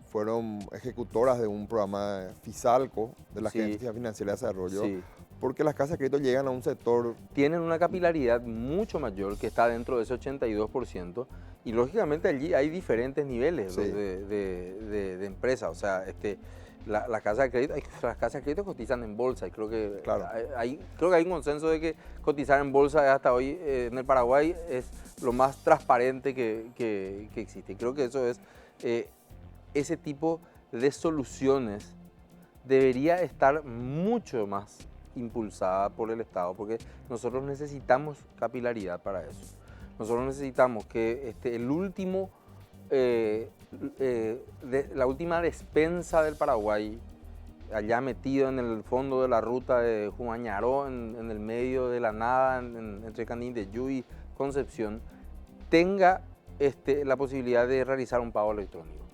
fueron ejecutoras de un programa FISALCO, de la Sí. Agencia Financiera de Desarrollo, Sí. porque las casas de crédito llegan a un sector. Tienen una capilaridad mucho mayor que está dentro de ese 82%, y lógicamente allí hay diferentes niveles Sí. de empresas. O sea, las casas de crédito cotizan en bolsa, y creo que, Claro. creo que hay un consenso de que cotizar en bolsa hasta hoy en el Paraguay es lo más transparente que existe. Y creo que eso es, ese tipo de soluciones debería estar mucho más impulsada por el Estado, porque nosotros necesitamos capilaridad para eso. Nosotros necesitamos que la última despensa del Paraguay, allá metido en el fondo de la ruta de Humañaró, en el medio de la nada, entre Canindeyú y Concepción, tenga la posibilidad de realizar un pago electrónico,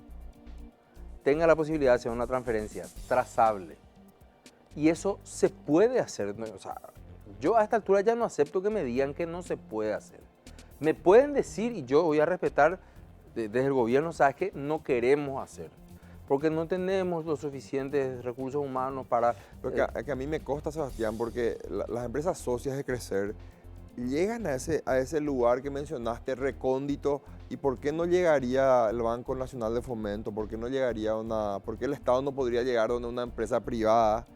tenga la posibilidad de hacer una transferencia trazable. Y eso se puede hacer. O sea, yo a esta altura ya no acepto que me digan que no se puede hacer. Me pueden decir, y yo voy a respetar desde el gobierno, ¿sabes qué? No queremos hacer, porque no tenemos los suficientes recursos humanos para... Que a mí me consta, Sebastián, porque las empresas socias de Crecer llegan a ese lugar que mencionaste, recóndito. ¿Y por qué no llegaría el Banco Nacional de Fomento? ¿Por qué no llegaría por qué el Estado no podría llegar donde una empresa privada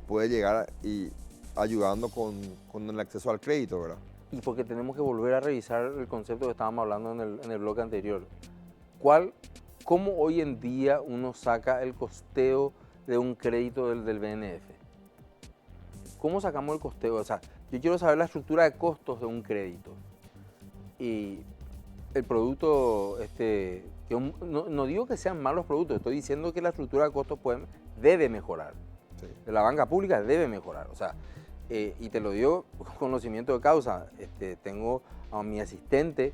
puede llegar y ayudando con el acceso al crédito, ¿verdad? Y porque tenemos que volver a revisar el concepto que estábamos hablando en el bloque anterior. ¿Cómo hoy en día uno saca el costeo de un crédito del BNF? ¿Cómo sacamos el costeo? O sea, yo quiero saber la estructura de costos de un crédito. Y el producto, no digo que sean malos productos, estoy diciendo que la estructura de costos debe mejorar. Sí. De la banca pública debe mejorar. O sea, y te lo digo con conocimiento de causa. Tengo a mi asistente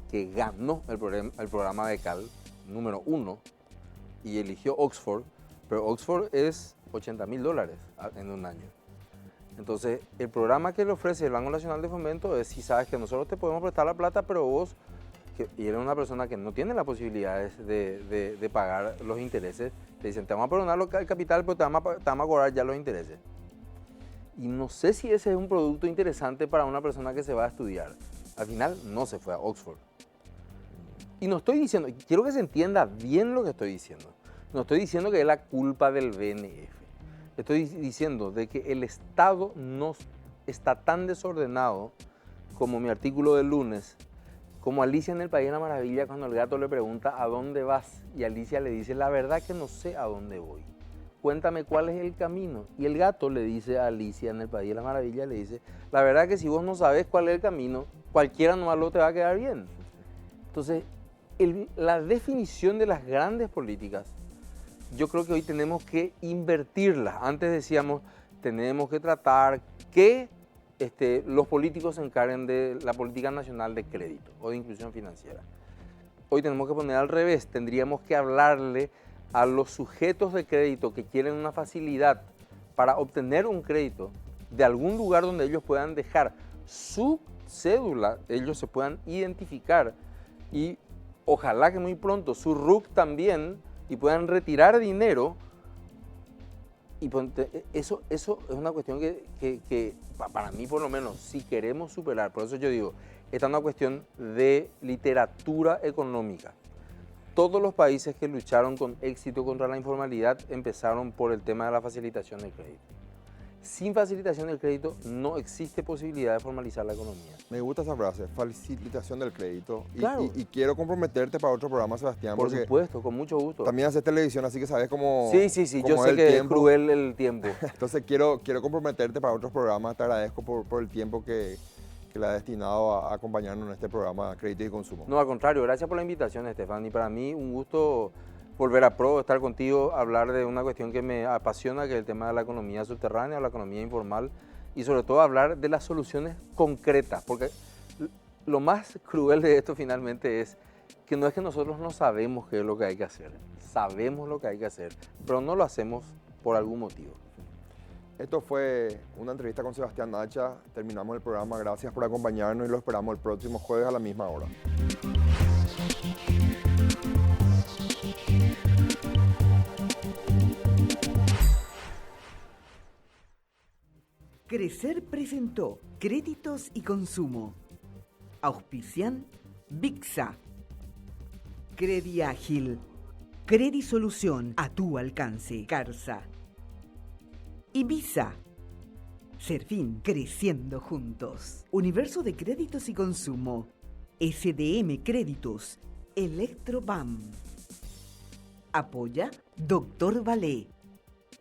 que ganó el programa Becal número 1 y eligió Oxford, pero Oxford es $80.000 en un año. Entonces, el programa que le ofrece el Banco Nacional de Fomento es: si sabes que nosotros te podemos prestar la plata, pero vos, y eres una persona que no tiene las posibilidades de pagar los intereses, te dicen, te vamos a perdonar el capital, pero te vamos a cobrar ya los intereses. Y no sé si ese es un producto interesante para una persona que se va a estudiar. Al final no se fue a Oxford. Y no estoy diciendo, quiero que se entienda bien lo que estoy diciendo. No estoy diciendo que es la culpa del BNF. Estoy diciendo de que el Estado no está tan desordenado como mi artículo del lunes, como Alicia en el País de la Maravilla, cuando el gato le pregunta ¿a dónde vas? Y Alicia le dice, la verdad que no sé a dónde voy. Cuéntame cuál es el camino. Y el gato le dice a Alicia en el País de la Maravilla, le dice, la verdad que si vos no sabes cuál es el camino, cualquiera nomás lo te va a quedar bien. Entonces, la definición de las grandes políticas, yo creo que hoy tenemos que invertirlas. Antes decíamos, tenemos que tratar que los políticos se encarguen de la política nacional de crédito o de inclusión financiera. Hoy tenemos que poner al revés, tendríamos que hablarle a los sujetos de crédito que quieren una facilidad para obtener un crédito de algún lugar donde ellos puedan dejar su cédula, ellos se puedan identificar y ojalá que muy pronto su RUC también y puedan retirar dinero. Y eso es una cuestión que para mí por lo menos, si queremos superar, por eso yo digo, esta es una cuestión de literatura económica. Todos los países que lucharon con éxito contra la informalidad empezaron por el tema de la facilitación del crédito. Sin facilitación del crédito no existe posibilidad de formalizar la economía. Me gusta esa frase, facilitación del crédito. Claro. Y quiero comprometerte para otro programa, Sebastián. Por porque supuesto, con mucho gusto. también haces televisión, así que sabes cómo. Sí, cómo yo sé el que tiempo. es cruel el tiempo. Entonces quiero comprometerte para otros programas. Te agradezco por el tiempo que le has destinado a acompañarnos en este programa Crédito y Consumo. No, al contrario, gracias por la invitación, Estefan. Y para mí un gusto volver a Pro, estar contigo, hablar de una cuestión que me apasiona, que es el tema de la economía subterránea, la economía informal, y sobre todo hablar de las soluciones concretas, porque lo más cruel de esto finalmente es que no es que nosotros no sabemos qué es lo que hay que hacer, sabemos lo que hay que hacer, pero no lo hacemos por algún motivo. Esto fue una entrevista con Sebastián Nacha. Terminamos el programa. Gracias por acompañarnos y lo esperamos el próximo jueves a la misma hora. Crecer presentó Créditos y Consumo. Auspician Bixa. Crediágil. Credisolución a tu alcance. Carsa. Ibiza. Serfín, creciendo juntos. Universo de Créditos y Consumo. SDM Créditos. Electrobam. Apoya Dr. Valé.